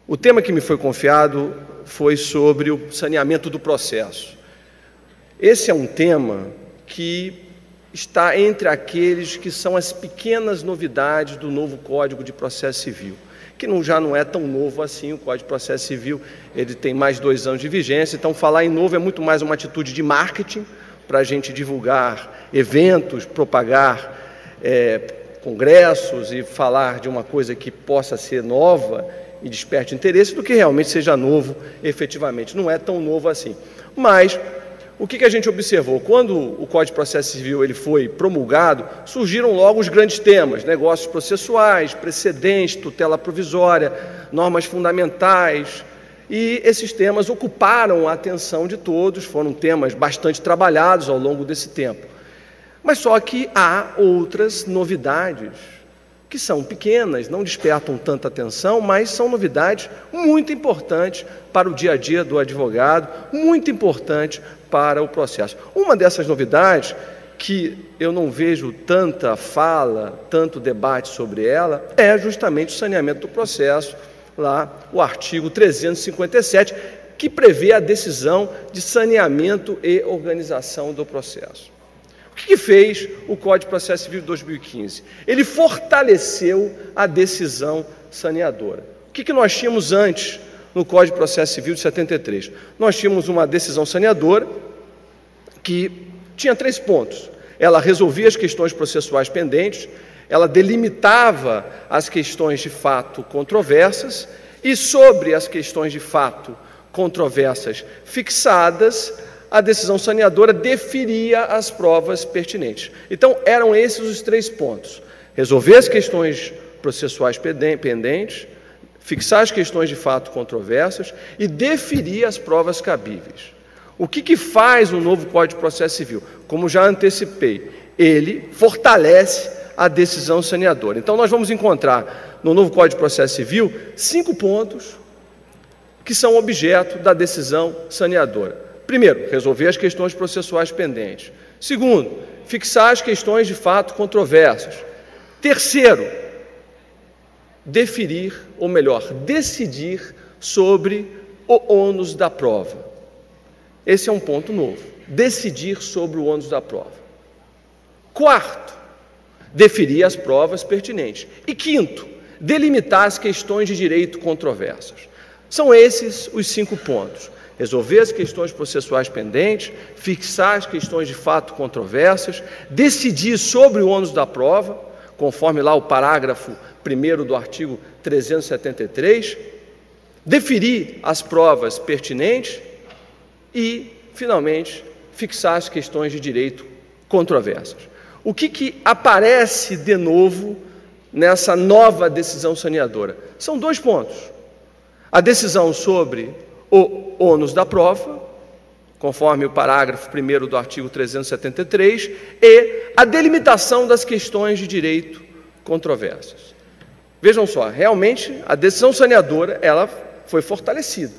O tema que me foi confiado foi sobre o saneamento do processo. Esse é um tema que está entre aqueles que são as pequenas novidades do novo Código de Processo Civil, que já não é tão novo assim. O Código de Processo Civil ele tem mais de 2 anos de vigência, então falar em novo é muito mais uma atitude de marketing para a gente divulgar eventos, propagar congressos e falar de uma coisa que possa ser nova e desperte interesse, do que realmente seja novo efetivamente. Não é tão novo assim. Mas o que a gente observou? Quando o Código de Processo Civil ele foi promulgado, surgiram logo os grandes temas: negócios processuais, precedentes, tutela provisória, normas fundamentais, e esses temas ocuparam a atenção de todos, foram temas bastante trabalhados ao longo desse tempo. Mas só que há outras novidades que são pequenas, não despertam tanta atenção, mas são novidades muito importantes para o dia a dia do advogado, muito importantes para o processo. Uma dessas novidades, que eu não vejo tanta fala, tanto debate sobre ela, é justamente o saneamento do processo, lá o artigo 357, que prevê a decisão de saneamento e organização do processo. O que fez o Código de Processo Civil de 2015? Ele fortaleceu a decisão saneadora. O que nós tínhamos antes no Código de Processo Civil de 73? Nós tínhamos uma decisão saneadora que tinha 3 pontos. Ela resolvia as questões processuais pendentes, ela delimitava as questões de fato controversas e, sobre as questões de fato controversas fixadas, a decisão saneadora deferia as provas pertinentes. Então, eram esses os 3 pontos: resolver as questões processuais pendentes, fixar as questões de fato controversas e deferir as provas cabíveis. O que faz o novo Código de Processo Civil? Como já antecipei, ele fortalece a decisão saneadora. Então, nós vamos encontrar no novo Código de Processo Civil 5 pontos que são objeto da decisão saneadora. Primeiro, resolver as questões processuais pendentes. Segundo, fixar as questões de fato controversas. Terceiro, deferir, ou melhor, decidir sobre o ônus da prova. Esse é um ponto novo: decidir sobre o ônus da prova. Quarto, deferir as provas pertinentes. E quinto, delimitar as questões de direito controversas. São esses os 5 pontos: resolver as questões processuais pendentes, fixar as questões de fato controversas, decidir sobre o ônus da prova, conforme lá o parágrafo 1º do artigo 373, deferir as provas pertinentes e, finalmente, fixar as questões de direito controversas. O que aparece de novo nessa nova decisão saneadora? São 2 pontos: a decisão sobre o ônus da prova, conforme o parágrafo 1º do artigo 373, e a delimitação das questões de direito controversas. Vejam só, realmente a decisão saneadora ela foi fortalecida,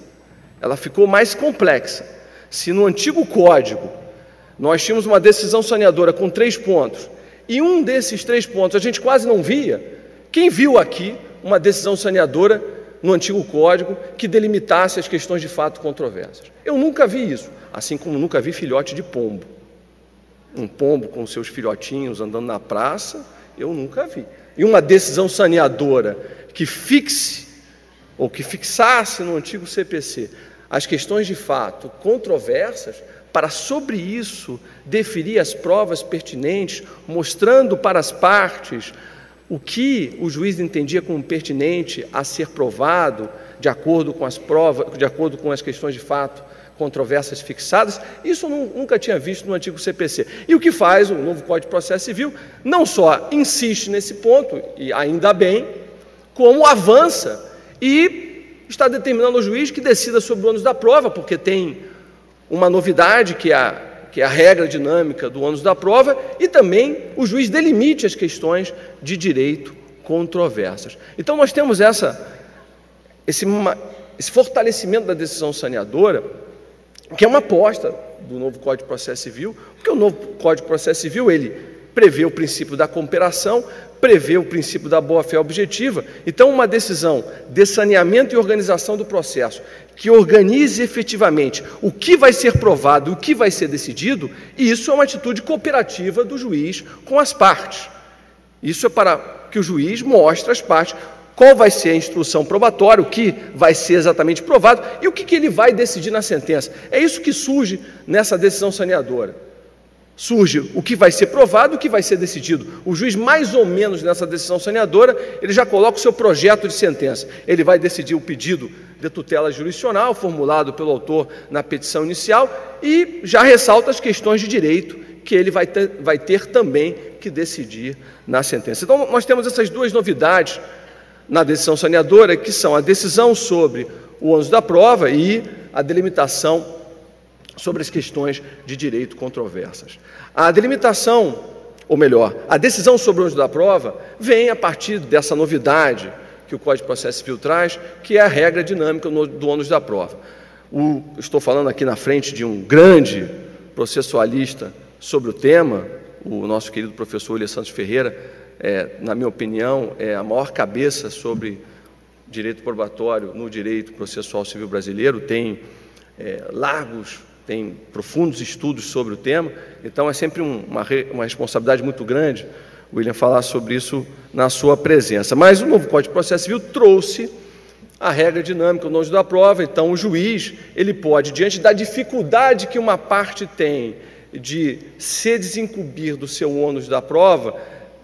ela ficou mais complexa. Se no antigo código nós tínhamos uma decisão saneadora com 3 pontos, e um desses 3 pontos a gente quase não via, quem viu aqui uma decisão saneadora no antigo código que delimitasse as questões de fato controversas? Eu nunca vi isso, assim como nunca vi filhote de pombo. Um pombo com seus filhotinhos andando na praça, eu nunca vi. E uma decisão saneadora que fixe, ou que fixasse no antigo CPC, as questões de fato controversas, para sobre isso deferir as provas pertinentes, mostrando para as partes o que o juiz entendia como pertinente a ser provado, de acordo com as provas, de acordo com as questões de fato controversas fixadas. Isso eu nunca tinha visto no antigo CPC. E o que faz o novo Código de Processo Civil? Não só insiste nesse ponto, e ainda bem, como avança e está determinando ao juiz que decida sobre o ônus da prova, porque tem uma novidade que é a regra dinâmica do ônus da prova, e também o juiz delimite as questões de direito controversas. Então, nós temos esse fortalecimento da decisão saneadora, que é uma aposta do novo Código de Processo Civil, porque o novo Código de Processo Civil ele prevê o princípio da cooperação, prevê o princípio da boa-fé objetiva. Então, uma decisão de saneamento e organização do processo que organize efetivamente o que vai ser provado e o que vai ser decidido, e isso é uma atitude cooperativa do juiz com as partes. Isso é para que o juiz mostre às partes qual vai ser a instrução probatória, o que vai ser exatamente provado e o que ele vai decidir na sentença. É isso que surge nessa decisão saneadora. Surge o que vai ser provado, o que vai ser decidido. O juiz, mais ou menos nessa decisão saneadora, ele já coloca o seu projeto de sentença. Ele vai decidir o pedido de tutela jurisdicional, formulado pelo autor na petição inicial, e já ressalta as questões de direito que ele vai ter também que decidir na sentença. Então, nós temos essas duas novidades na decisão saneadora, que são a decisão sobre o ônus da prova e a delimitação sobre as questões de direito controversas. A delimitação, ou melhor, a decisão sobre o ônus da prova vem a partir dessa novidade que o Código de Processo Civil traz, que é a regra dinâmica do ônus da prova. Estou falando aqui na frente de um grande processualista sobre o tema, o nosso querido professor William Santos Ferreira, na minha opinião, é a maior cabeça sobre direito probatório no direito processual civil brasileiro, tem tem profundos estudos sobre o tema, então é sempre uma responsabilidade muito grande, William, falar sobre isso na sua presença. Mas o novo Código de Processo Civil trouxe a regra dinâmica no ônus da prova, então o juiz, ele pode, diante da dificuldade que uma parte tem de se desincumbir do seu ônus da prova,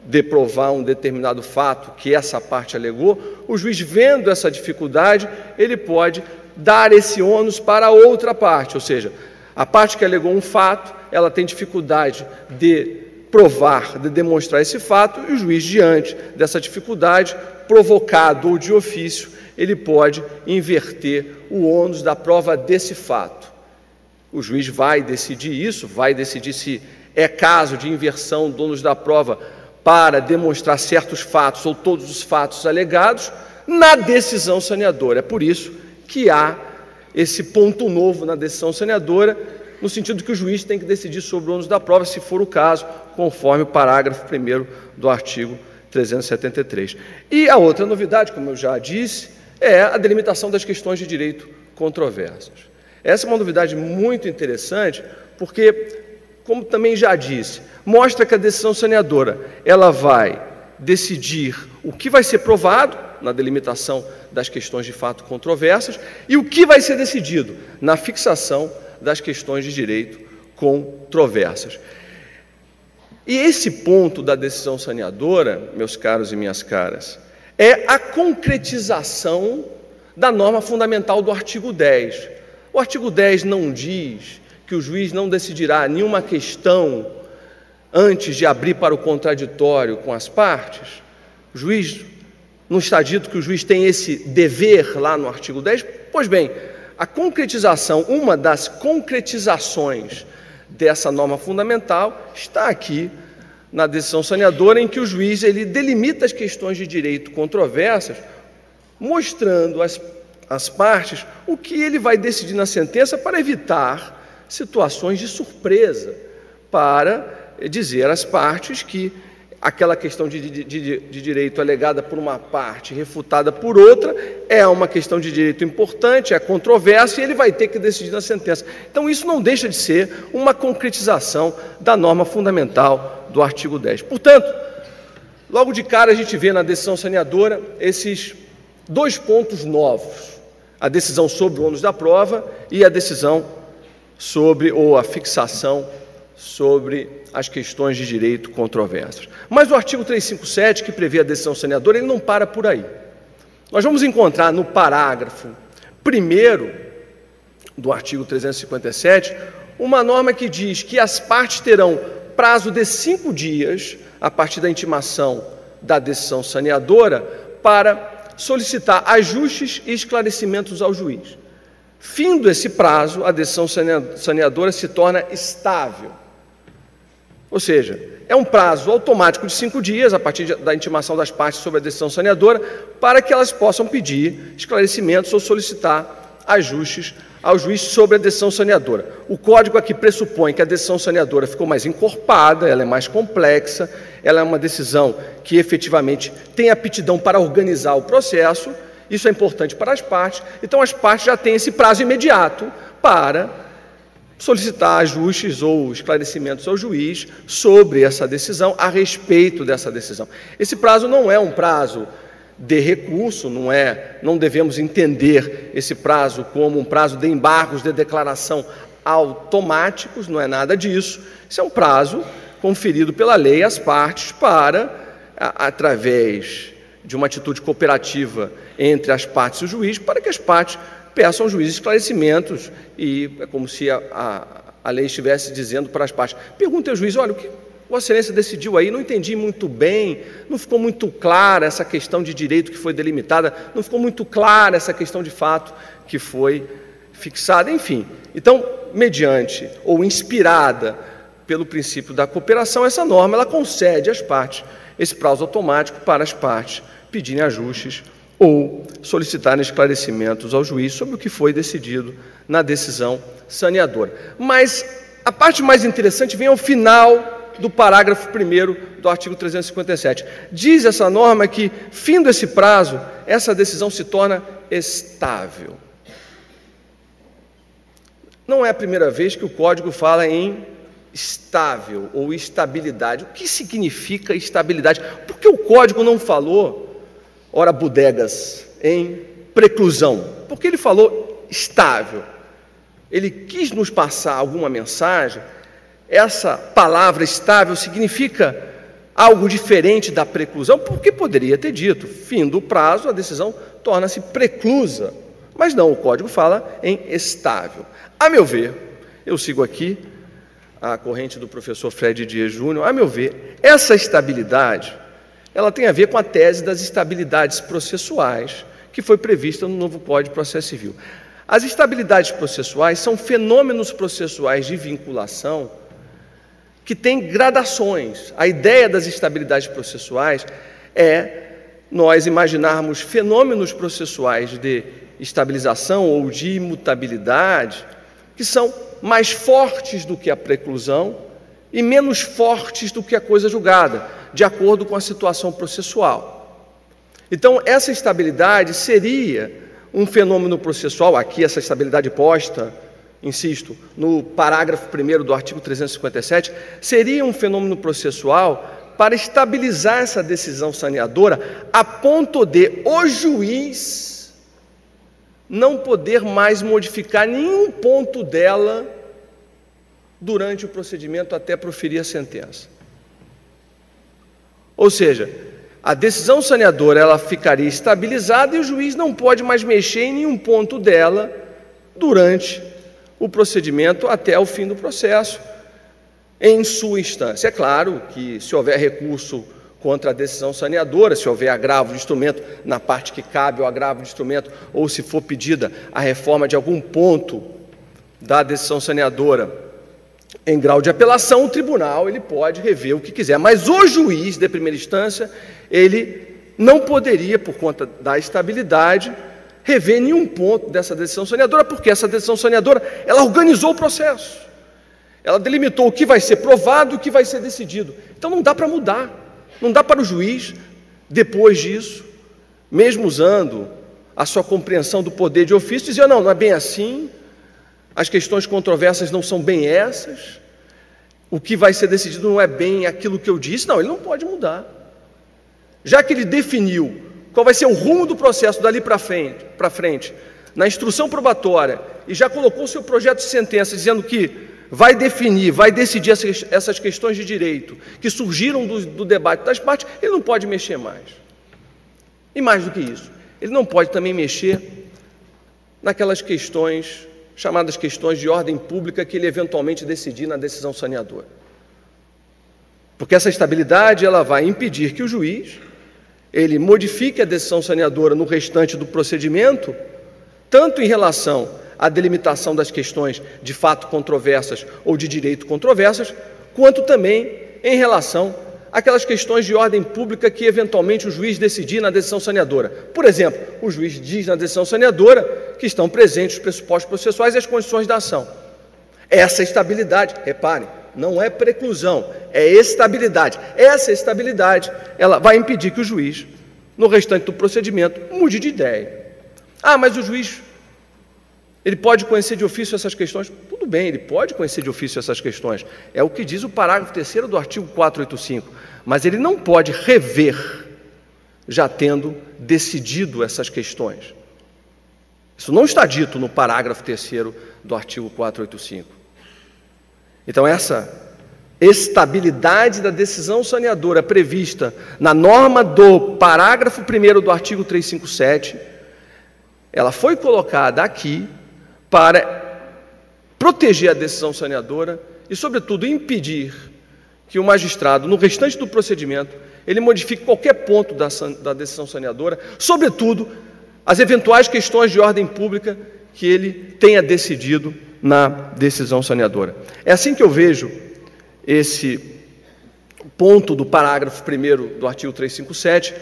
de provar um determinado fato que essa parte alegou, o juiz, vendo essa dificuldade, ele pode dar esse ônus para a outra parte, ou seja, a parte que alegou um fato, ela tem dificuldade de provar, de demonstrar esse fato, e o juiz, diante dessa dificuldade, provocado ou de ofício, ele pode inverter o ônus da prova desse fato. O juiz vai decidir isso, vai decidir se é caso de inversão do ônus da prova para demonstrar certos fatos ou todos os fatos alegados na decisão saneadora. É por isso que há esse ponto novo na decisão saneadora, no sentido que o juiz tem que decidir sobre o ônus da prova, se for o caso, conforme o parágrafo 1º do artigo 373. E a outra novidade, como eu já disse, é a delimitação das questões de direito controversas. Essa é uma novidade muito interessante, porque, como também já disse, mostra que a decisão saneadora, ela vai decidir o que vai ser provado na delimitação das questões de fato controversas e o que vai ser decidido na fixação das questões de direito controversas. E esse ponto da decisão saneadora, meus caros e minhas caras, é a concretização da norma fundamental do artigo 10. O artigo 10 não diz que o juiz não decidirá nenhuma questão antes de abrir para o contraditório com as partes. O juiz, não está dito que o juiz tem esse dever lá no artigo 10? Pois bem, a concretização, uma das concretizações dessa norma fundamental está aqui na decisão saneadora, em que o juiz ele delimita as questões de direito controversas, mostrando às partes o que ele vai decidir na sentença para evitar situações de surpresa, para dizer às partes que aquela questão de direito alegada por uma parte, refutada por outra, é uma questão de direito importante, é controversa, e ele vai ter que decidir na sentença. Então, isso não deixa de ser uma concretização da norma fundamental do artigo 10. Portanto, logo de cara a gente vê na decisão saneadora esses dois pontos novos: a decisão sobre o ônus da prova e a decisão sobre, ou a fixação sobre as questões de direito controversas. Mas o artigo 357, que prevê a decisão saneadora, ele não para por aí. Nós vamos encontrar no parágrafo 1º do artigo 357 uma norma que diz que as partes terão prazo de 5 dias, a partir da intimação da decisão saneadora, para solicitar ajustes e esclarecimentos ao juiz. Findo esse prazo, a decisão saneadora se torna estável. Ou seja, é um prazo automático de 5 dias, a partir da intimação das partes sobre a decisão saneadora, para que elas possam pedir esclarecimentos ou solicitar ajustes ao juiz sobre a decisão saneadora. O Código aqui pressupõe que a decisão saneadora ficou mais encorpada, ela é mais complexa, ela é uma decisão que efetivamente tem aptidão para organizar o processo, isso é importante para as partes, então as partes já têm esse prazo imediato para solicitar ajustes ou esclarecimentos ao juiz sobre essa decisão, a respeito dessa decisão. Esse prazo não é um prazo de recurso, não devemos entender esse prazo como um prazo de embargos de declaração automáticos, não é nada disso. Isso é um prazo conferido pela lei às partes para, através de uma atitude cooperativa entre as partes e o juiz, para que as partes peçam ao juiz esclarecimentos, e é como se a lei estivesse dizendo para as partes: pergunte ao juiz, olha, o que Vossa Excelência decidiu aí, não entendi muito bem, não ficou muito clara essa questão de direito que foi delimitada, não ficou muito clara essa questão de fato que foi fixada, enfim. Então, mediante ou inspirada pelo princípio da cooperação, essa norma ela concede às partes esse prazo automático para as partes pedirem ajustes ou solicitarem esclarecimentos ao juiz sobre o que foi decidido na decisão saneadora. Mas a parte mais interessante vem ao final do parágrafo 1º do artigo 357. Diz essa norma que, findo esse prazo, essa decisão se torna estável. Não é a primeira vez que o Código fala em estável ou estabilidade. O que significa estabilidade? Por que o Código não falou, ora bodegas, em preclusão? Porque ele falou estável. Ele quis nos passar alguma mensagem. Essa palavra estável significa algo diferente da preclusão, porque poderia ter dito, fim do prazo, a decisão torna-se preclusa. Mas não, o Código fala em estável. A meu ver, eu sigo aqui a corrente do professor Fred Dias Júnior, a meu ver, essa estabilidade, ela tem a ver com a tese das estabilidades processuais, que foi prevista no novo Código de Processo Civil. As estabilidades processuais são fenômenos processuais de vinculação que têm gradações. A ideia das estabilidades processuais é nós imaginarmos fenômenos processuais de estabilização ou de imutabilidade que são mais fortes do que a preclusão e menos fortes do que a coisa julgada, de acordo com a situação processual. Então, essa estabilidade seria um fenômeno processual, aqui essa estabilidade posta, insisto, no parágrafo 1º do artigo 357, seria um fenômeno processual para estabilizar essa decisão saneadora a ponto de o juiz não poder mais modificar nenhum ponto dela durante o procedimento até proferir a sentença. Ou seja, a decisão saneadora ela ficaria estabilizada e o juiz não pode mais mexer em nenhum ponto dela durante o procedimento até o fim do processo, em sua instância. É claro que, se houver recurso contra a decisão saneadora, se houver agravo de instrumento na parte que cabe o agravo de instrumento, ou se for pedida a reforma de algum ponto da decisão saneadora em grau de apelação, o tribunal ele pode rever o que quiser, mas o juiz de primeira instância ele não poderia, por conta da estabilidade, rever nenhum ponto dessa decisão saneadora, porque essa decisão saneadora ela organizou o processo, ela delimitou o que vai ser provado e o que vai ser decidido. Então não dá para mudar. Não dá para o juiz, depois disso, mesmo usando a sua compreensão do poder de ofício, dizer, não é bem assim, as questões controversas não são bem essas, o que vai ser decidido não é bem aquilo que eu disse. Não, ele não pode mudar. Já que ele definiu qual vai ser o rumo do processo dali para frente, na instrução probatória, e já colocou o seu projeto de sentença dizendo que vai definir, vai decidir essas questões de direito que surgiram do debate das partes, ele não pode mexer mais. E mais do que isso, ele não pode também mexer naquelas questões, chamadas questões de ordem pública, que ele eventualmente decidir na decisão saneadora. Porque essa estabilidade ela vai impedir que o juiz ele modifique a decisão saneadora no restante do procedimento, tanto em relação a delimitação das questões de fato controversas ou de direito controversas, quanto também em relação àquelas questões de ordem pública que eventualmente o juiz decidir na decisão saneadora. Por exemplo, o juiz diz na decisão saneadora que estão presentes os pressupostos processuais e as condições da ação. Essa estabilidade, reparem, não é preclusão, é estabilidade. Essa estabilidade, ela vai impedir que o juiz, no restante do procedimento, mude de ideia. Ah, mas o juiz, ele pode conhecer de ofício essas questões? Tudo bem, ele pode conhecer de ofício essas questões. É o que diz o parágrafo 3º do artigo 485. Mas ele não pode rever, já tendo decidido essas questões. Isso não está dito no parágrafo 3º do artigo 485. Então, essa estabilidade da decisão saneadora prevista na norma do parágrafo 1º do artigo 357, ela foi colocada aqui para proteger a decisão saneadora e, sobretudo, impedir que o magistrado, no restante do procedimento, ele modifique qualquer ponto da decisão saneadora, sobretudo as eventuais questões de ordem pública que ele tenha decidido na decisão saneadora. É assim que eu vejo esse ponto do parágrafo 1º do artigo 357,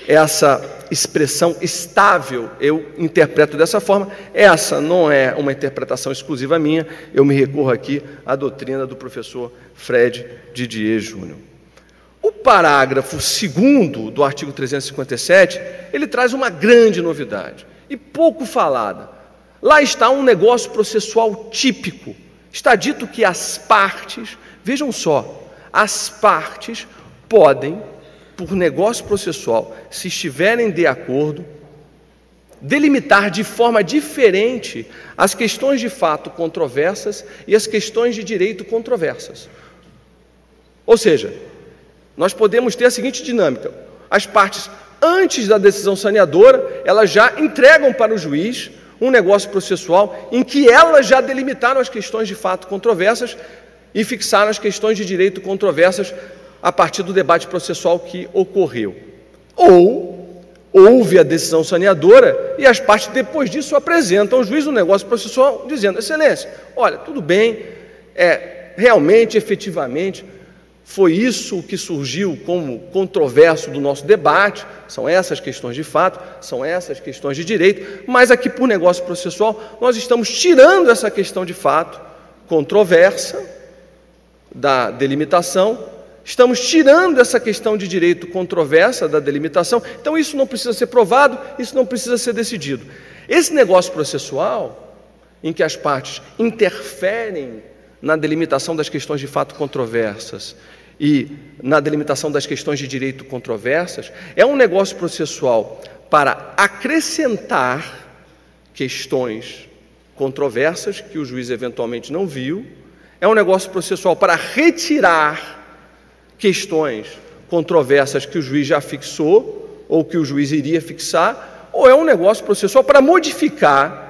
essa expressão estável, eu interpreto dessa forma. Essa não é uma interpretação exclusiva minha, eu me recorro aqui à doutrina do professor Fred Didier Júnior. O parágrafo 2º do artigo 357, ele traz uma grande novidade, e pouco falada. Lá está um negócio processual típico. Está dito que as partes, vejam só, as partes podem, por negócio processual, se estiverem de acordo, delimitar de forma diferente as questões de fato controversas e as questões de direito controversas. Ou seja, nós podemos ter a seguinte dinâmica: as partes, antes da decisão saneadora, elas já entregam para o juiz um negócio processual em que elas já delimitaram as questões de fato controversas e fixaram as questões de direito controversas a partir do debate processual que ocorreu. Ou houve a decisão saneadora e as partes, depois disso, apresentam ao juiz um negócio processual dizendo: excelência, olha, tudo bem, realmente, efetivamente, foi isso que surgiu como controverso do nosso debate, são essas questões de fato, são essas questões de direito, mas aqui, por negócio processual, nós estamos tirando essa questão de fato controversa da delimitação, estamos tirando essa questão de direito controversa da delimitação, então isso não precisa ser provado, isso não precisa ser decidido. Esse negócio processual, em que as partes interferem na delimitação das questões de fato controversas e na delimitação das questões de direito controversas, é um negócio processual para acrescentar questões controversas que o juiz eventualmente não viu, é um negócio processual para retirar questões controversas que o juiz já fixou ou que o juiz iria fixar, ou é um negócio processual para modificar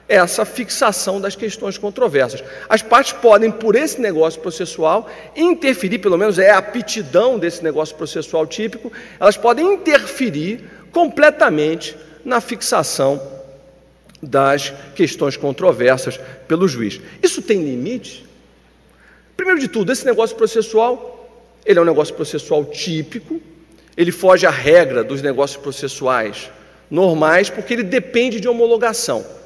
essa fixação das questões controversas. As partes podem, por esse negócio processual, interferir, pelo menos é a aptidão desse negócio processual típico, elas podem interferir completamente na fixação das questões controversas pelo juiz. Isso tem limite? Primeiro de tudo, esse negócio processual, ele é um negócio processual típico, ele foge à regra dos negócios processuais normais, porque ele depende de homologação.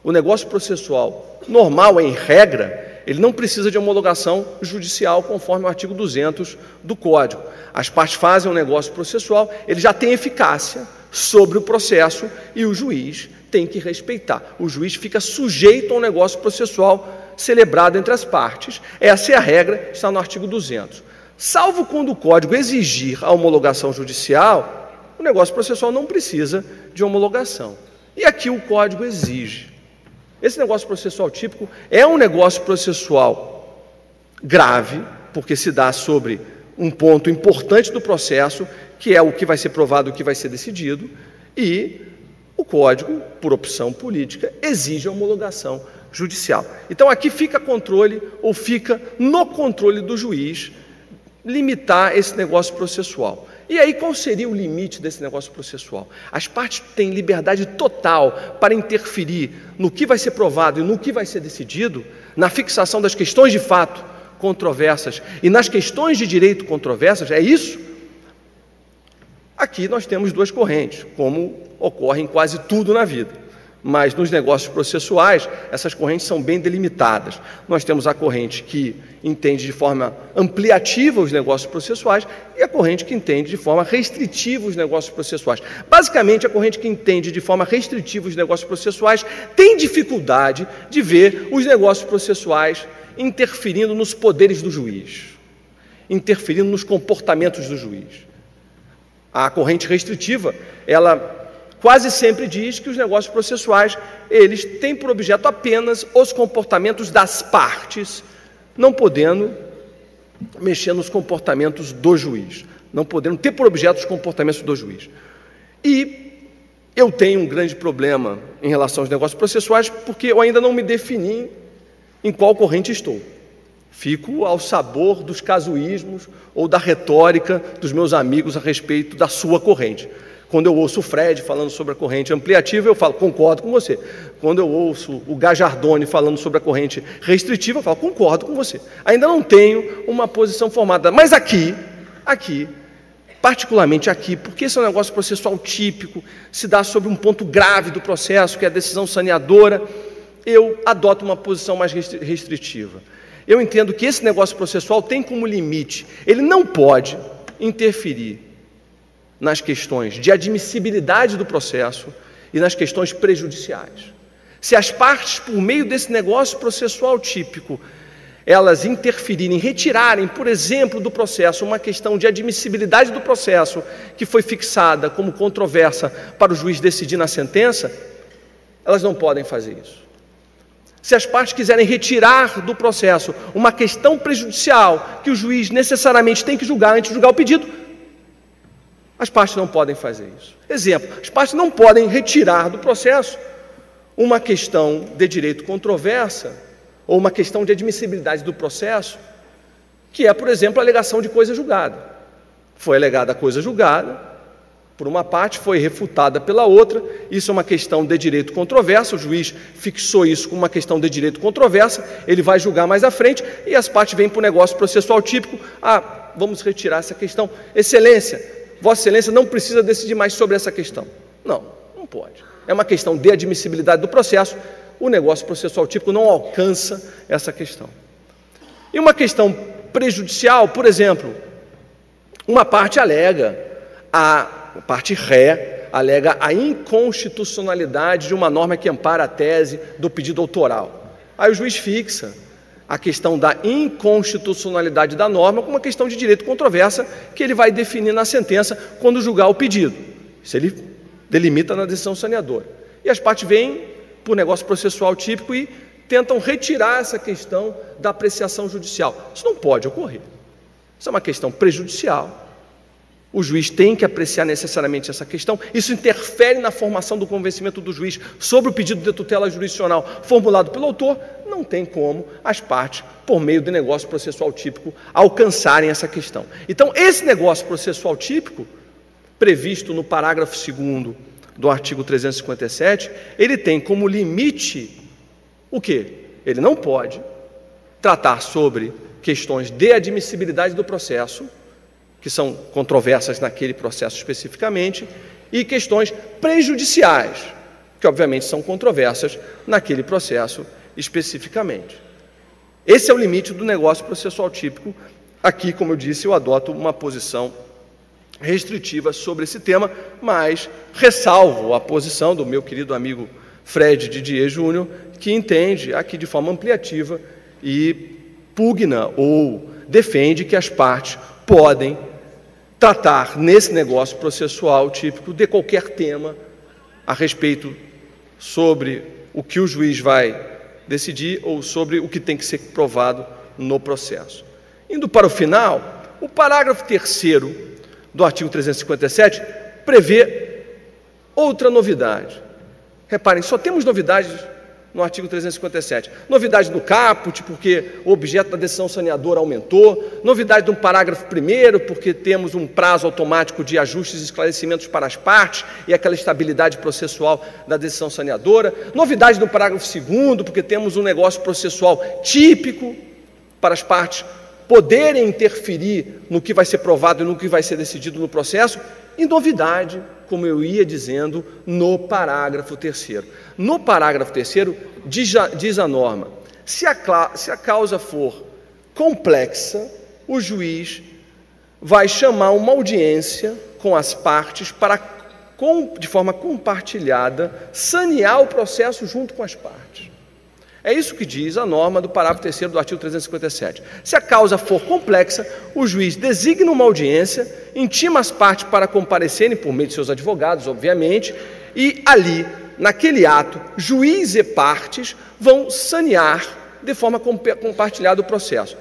O negócio processual normal, em regra, ele não precisa de homologação judicial, conforme o artigo 200 do Código. As partes fazem um negócio processual, ele já tem eficácia sobre o processo e o juiz tem que respeitar. O juiz fica sujeito ao negócio processual celebrado entre as partes. Essa é a regra, está no artigo 200. Salvo quando o Código exigir a homologação judicial, o negócio processual não precisa de homologação. E aqui o Código exige. Esse negócio processual típico é um negócio processual grave, porque se dá sobre um ponto importante do processo, que é o que vai ser provado, o que vai ser decidido, e o Código, por opção política, exige a homologação judicial. Então aqui fica controle, ou fica no controle do juiz, limitar esse negócio processual. E aí, qual seria o limite desse negócio processual? As partes têm liberdade total para interferir no que vai ser provado e no que vai ser decidido, na fixação das questões de fato controversas e nas questões de direito controversas, é isso? Aqui nós temos duas correntes, como ocorre em quase tudo na vida. Mas nos negócios processuais, essas correntes são bem delimitadas. Nós temos a corrente que entende de forma ampliativa os negócios processuais e a corrente que entende de forma restritiva os negócios processuais. Basicamente, a corrente que entende de forma restritiva os negócios processuais tem dificuldade de ver os negócios processuais interferindo nos poderes do juiz, interferindo nos comportamentos do juiz. A corrente restritiva, ela quase sempre diz que os negócios processuais, eles têm por objeto apenas os comportamentos das partes, não podendo mexer nos comportamentos do juiz, não podendo ter por objeto os comportamentos do juiz. E eu tenho um grande problema em relação aos negócios processuais, porque eu ainda não me defini em qual corrente estou. Fico ao sabor dos casuísmos ou da retórica dos meus amigos a respeito da sua corrente. Quando eu ouço o Fred falando sobre a corrente ampliativa, eu falo, concordo com você. Quando eu ouço o Gajardoni falando sobre a corrente restritiva, eu falo, concordo com você. Ainda não tenho uma posição formada. Mas aqui, particularmente aqui, porque esse é um negócio processual típico, se dá sobre um ponto grave do processo, que é a decisão saneadora, eu adoto uma posição mais restritiva. Eu entendo que esse negócio processual tem como limite, ele não pode interferir nas questões de admissibilidade do processo e nas questões prejudiciais. Se as partes, por meio desse negócio processual típico, elas interferirem, retirarem, por exemplo, do processo uma questão de admissibilidade do processo que foi fixada como controversa para o juiz decidir na sentença, elas não podem fazer isso. Se as partes quiserem retirar do processo uma questão prejudicial que o juiz necessariamente tem que julgar antes de julgar o pedido, as partes não podem fazer isso. Exemplo, as partes não podem retirar do processo uma questão de direito controversa ou uma questão de admissibilidade do processo, que é, por exemplo, a alegação de coisa julgada. Foi alegada a coisa julgada por uma parte, foi refutada pela outra, isso é uma questão de direito controverso, o juiz fixou isso como uma questão de direito controversa, ele vai julgar mais à frente e as partes vêm para o negócio processual típico, vamos retirar essa questão. Excelência, Vossa Excelência não precisa decidir mais sobre essa questão. Não pode. É uma questão de admissibilidade do processo, o negócio processual típico não alcança essa questão. E uma questão prejudicial, por exemplo, uma parte alega, a parte ré, alega a inconstitucionalidade de uma norma que ampara a tese do pedido autoral. Aí o juiz fixa a questão da inconstitucionalidade da norma como uma questão de direito controversa que ele vai definir na sentença quando julgar o pedido. Isso ele delimita na decisão saneadora. E as partes vêm por negócio processual típico e tentam retirar essa questão da apreciação judicial. Isso não pode ocorrer. Isso é uma questão prejudicial. O juiz tem que apreciar necessariamente essa questão. Isso interfere na formação do convencimento do juiz sobre o pedido de tutela jurisdicional formulado pelo autor. Não tem como as partes, por meio do negócio processual típico, alcançarem essa questão. Então, esse negócio processual típico, previsto no parágrafo 2º do artigo 357, ele tem como limite o quê? Ele não pode tratar sobre questões de admissibilidade do processo, que são controversas naquele processo especificamente, e questões prejudiciais, que obviamente são controversas naquele processo especificamente. Esse é o limite do negócio processual típico. Aqui, como eu disse, eu adoto uma posição restritiva sobre esse tema, mas ressalvo a posição do meu querido amigo Fred Didier Júnior, que entende aqui de forma ampliativa e pugna ou defende que as partes podem tratar nesse negócio processual típico de qualquer tema a respeito sobre o que o juiz vai decidir ou sobre o que tem que ser provado no processo. Indo para o final, o parágrafo 3º do artigo 357 prevê outra novidade. Reparem, só temos novidades no artigo 357. Novidade do caput, porque o objeto da decisão saneadora aumentou. Novidade do parágrafo 1º, porque temos um prazo automático de ajustes e esclarecimentos para as partes e aquela estabilidade processual da decisão saneadora. Novidade do parágrafo 2º, porque temos um negócio processual típico para as partes poderem interferir no que vai ser provado e no que vai ser decidido no processo. E novidade como eu ia dizendo no parágrafo 3º. No parágrafo 3º diz a norma: se a causa for complexa, o juiz vai chamar uma audiência com as partes para, de forma compartilhada, sanear o processo junto com as partes. É isso que diz a norma do parágrafo 3º do artigo 357. Se a causa for complexa, o juiz designa uma audiência, intima as partes para comparecerem por meio de seus advogados, obviamente, e ali, naquele ato, juiz e partes vão sanear de forma compartilhada o processo.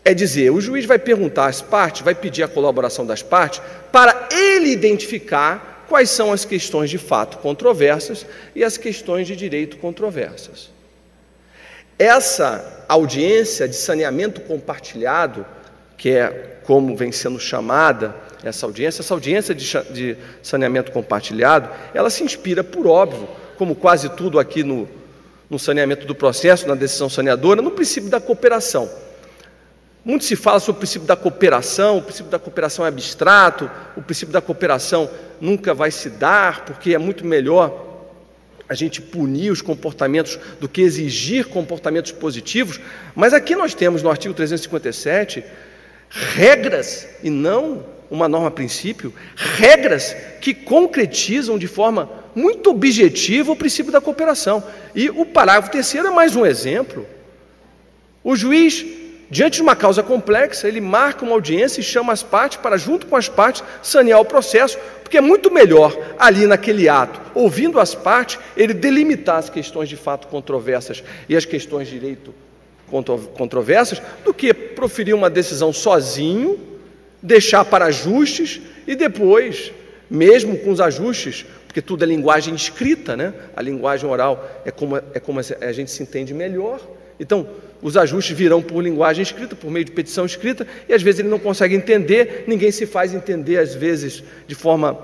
É dizer, o juiz vai perguntar às partes, vai pedir a colaboração das partes para ele identificar quais são as questões de fato controversas e as questões de direito controversas. Essa audiência de saneamento compartilhado, que é como vem sendo chamada essa audiência de saneamento compartilhado, ela se inspira, por óbvio, como quase tudo aqui no saneamento do processo, na decisão saneadora, no princípio da cooperação. Muito se fala sobre o princípio da cooperação, o princípio da cooperação é abstrato, o princípio da cooperação nunca vai se dar, porque é muito melhor a gente punir os comportamentos do que exigir comportamentos positivos, mas aqui nós temos no artigo 357 regras, e não uma norma-princípio, regras que concretizam de forma muito objetiva o princípio da cooperação. E o parágrafo 3º é mais um exemplo. O juiz, diante de uma causa complexa, ele marca uma audiência e chama as partes para, junto com as partes, sanear o processo, porque é muito melhor, ali naquele ato, ouvindo as partes, ele delimitar as questões de fato controversas e as questões de direito controversas, do que proferir uma decisão sozinho, deixar para ajustes e depois, mesmo com os ajustes, porque tudo é linguagem escrita, né? A linguagem oral é como a gente se entende melhor. Então, os ajustes virão por linguagem escrita, por meio de petição escrita, e às vezes ele não consegue entender, ninguém se faz entender, às vezes, de forma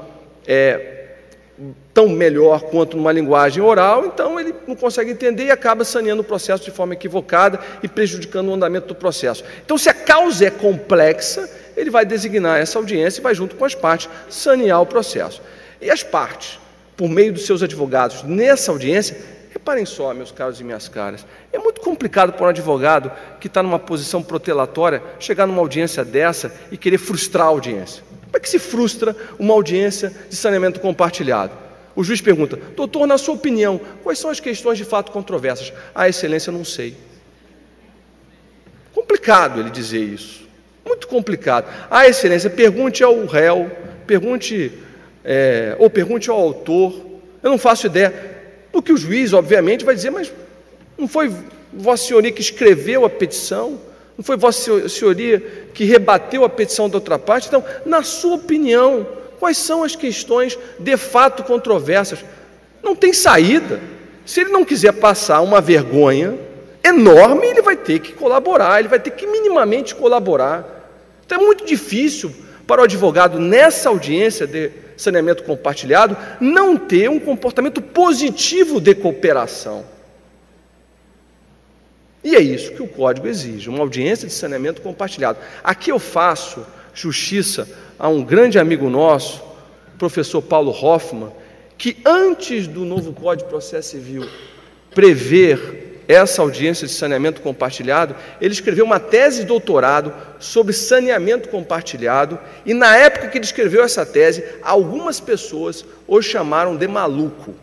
tão melhor quanto numa linguagem oral, então ele não consegue entender e acaba saneando o processo de forma equivocada e prejudicando o andamento do processo. Então, se a causa é complexa, ele vai designar essa audiência e vai, junto com as partes, sanear o processo. E as partes, por meio dos seus advogados, nessa audiência, reparem só, meus caros e minhas caras, é muito complicado para um advogado que está numa posição protelatória chegar numa audiência dessa e querer frustrar a audiência. Como é que se frustra uma audiência de saneamento compartilhado? O juiz pergunta: doutor, na sua opinião, quais são as questões de fato controversas? Ah, excelência, eu não sei. Complicado ele dizer isso, muito complicado. Ah, excelência, pergunte ao réu, pergunte ao autor, eu não faço ideia. Do que o juiz, obviamente, vai dizer: mas não foi Vossa Senhoria que escreveu a petição? Não foi Vossa Senhoria que rebateu a petição da outra parte? Então, na sua opinião, quais são as questões de fato controversas? Não tem saída. Se ele não quiser passar uma vergonha enorme, ele vai ter que colaborar, ele vai ter que minimamente colaborar. Então, é muito difícil para o advogado, nessa audiência de saneamento compartilhado, não ter um comportamento positivo de cooperação. E é isso que o Código exige, uma audiência de saneamento compartilhado. Aqui eu faço justiça a um grande amigo nosso, o professor Paulo Hoffmann, que antes do novo Código de Processo Civil prever essa audiência de saneamento compartilhado, ele escreveu uma tese de doutorado sobre saneamento compartilhado, e na época que ele escreveu essa tese, algumas pessoas o chamaram de maluco.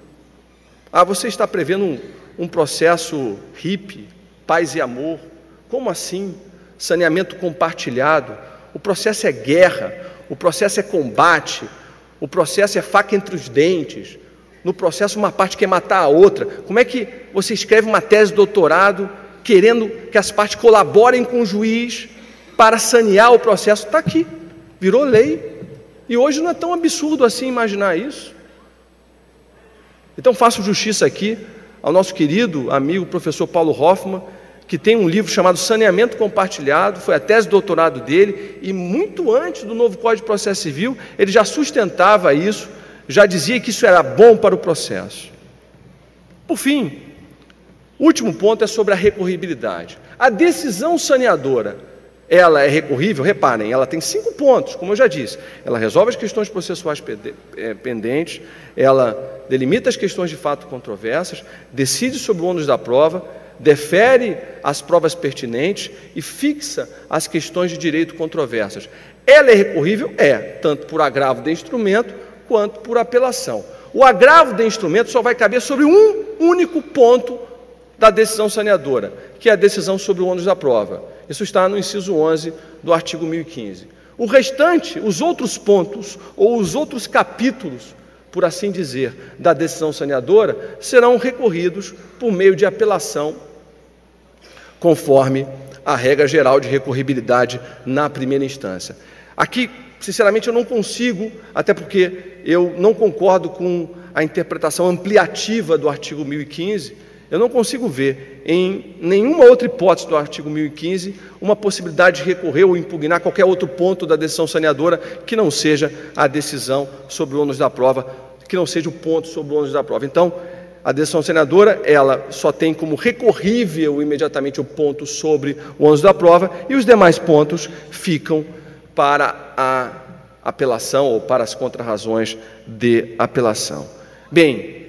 Ah, você está prevendo um processo hippie, paz e amor? Como assim? Saneamento compartilhado? O processo é guerra, o processo é combate, o processo é faca entre os dentes. No processo, uma parte quer matar a outra. Como é que você escreve uma tese de doutorado querendo que as partes colaborem com o juiz para sanear o processo? Está aqui, virou lei. E hoje não é tão absurdo assim imaginar isso. Então, faço justiça aqui ao nosso querido amigo professor Paulo Hoffmann, que tem um livro chamado Saneamento Compartilhado, foi a tese de doutorado dele, e muito antes do novo Código de Processo Civil, ele já sustentava isso, já dizia que isso era bom para o processo. Por fim, o último ponto é sobre a recorribilidade. A decisão saneadora, ela é recorrível, reparem, ela tem 5 pontos, como eu já disse. Ela resolve as questões processuais pendentes, ela delimita as questões de fato controversas, decide sobre o ônus da prova, defere as provas pertinentes e fixa as questões de direito controversas. Ela é recorrível? É, tanto por agravo de instrumento quanto por apelação. O agravo de instrumento só vai caber sobre um único ponto da decisão saneadora, que é a decisão sobre o ônus da prova. Isso está no inciso 11 do artigo 1015. O restante, os outros pontos, ou os outros capítulos, por assim dizer, da decisão saneadora, serão recorridos por meio de apelação, conforme a regra geral de recorribilidade na primeira instância. Aqui, sinceramente, eu não consigo, até porque eu não concordo com a interpretação ampliativa do artigo 1015, eu não consigo ver em nenhuma outra hipótese do artigo 1015 uma possibilidade de recorrer ou impugnar qualquer outro ponto da decisão saneadora que não seja a decisão sobre o ônus da prova, que não seja o ponto sobre o ônus da prova. Então, a decisão saneadora, ela só tem como recorrível imediatamente o ponto sobre o ônus da prova e os demais pontos ficam para a apelação ou para as contrarrazões de apelação. Bem,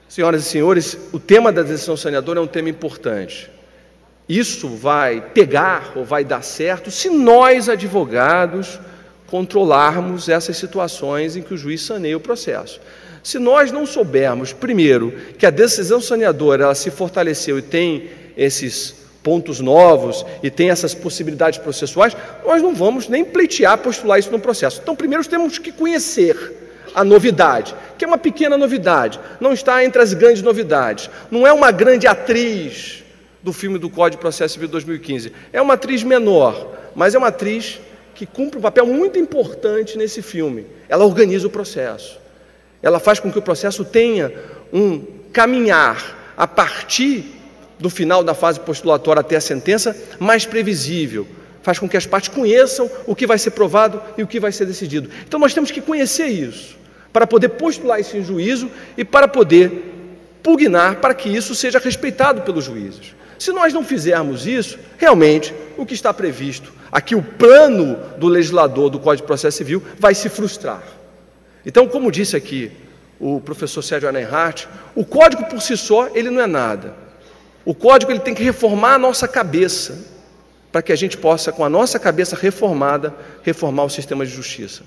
senhoras e senhores, o tema da decisão saneadora é um tema importante. Isso vai pegar ou vai dar certo se nós, advogados, controlarmos essas situações em que o juiz saneia o processo. Se nós não soubermos, primeiro, que a decisão saneadora ela se fortaleceu e tem esses pontos novos e tem essas possibilidades processuais, nós não vamos nem pleitear, postular isso no processo. Então, primeiro, temos que conhecer a novidade, que é uma pequena novidade, não está entre as grandes novidades, não é uma grande atriz do filme do Código de Processo Civil 2015, é uma atriz menor, mas é uma atriz que cumpre um papel muito importante nesse filme. Ela organiza o processo, ela faz com que o processo tenha um caminhar a partir do final da fase postulatória até a sentença mais previsível, faz com que as partes conheçam o que vai ser provado e o que vai ser decidido. Então nós temos que conhecer isso, para poder postular isso em juízo e para poder pugnar para que isso seja respeitado pelos juízes. Se nós não fizermos isso, realmente, o que está previsto, aqui o plano do legislador do Código de Processo Civil vai se frustrar. Então, como disse aqui o professor Sérgio Arnenhardt, o Código por si só, ele não é nada. O Código ele tem que reformar a nossa cabeça, para que a gente possa, com a nossa cabeça reformada, reformar o sistema de justiça.